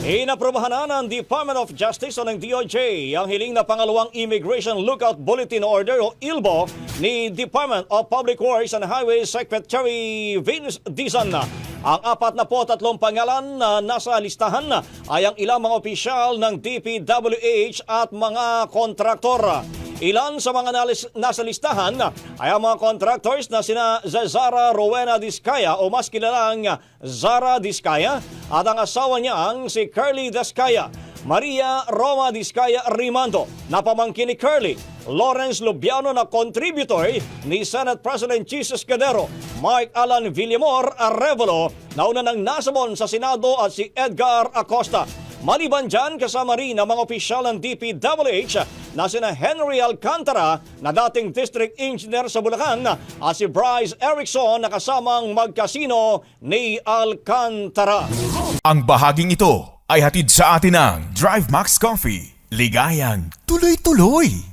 Inaprobahan na ng Department of Justice o ng DOJ ang hiling na pangalawang Immigration Lookout Bulletin Order o ILBO ni Department of Public Works and Highways Secretary Vince Dizon. Ang 43 pangalan na nasa listahan ay ang ilang mga opisyal ng DPWH at mga kontraktor. Ilan sa mga nasa listahan ay ang mga contractors na sina Zara Rowena Diskaya o mas kilalang Zara Diskaya at ang asawa niyang si Curly Diskaya, Maria Roma Diskaya Rimando na pamangkin ni Curly, Lawrence Lubiano na contributor ni Senate President Jesus Cordero, Mark Alan Villamor Arevalo na una nang nasabon sa Senado at si Edgar Acosta. Maliban dyan, kasama rin ang mga opisyal ng DPWH na sina Henry Alcantara na dating district engineer sa Bulacan at si Bryce Erickson na kasamang magkasino ni Alcantara. Ang bahaging ito ay hatid sa atin ng Drive Max Coffee. Ligayang tuloy-tuloy.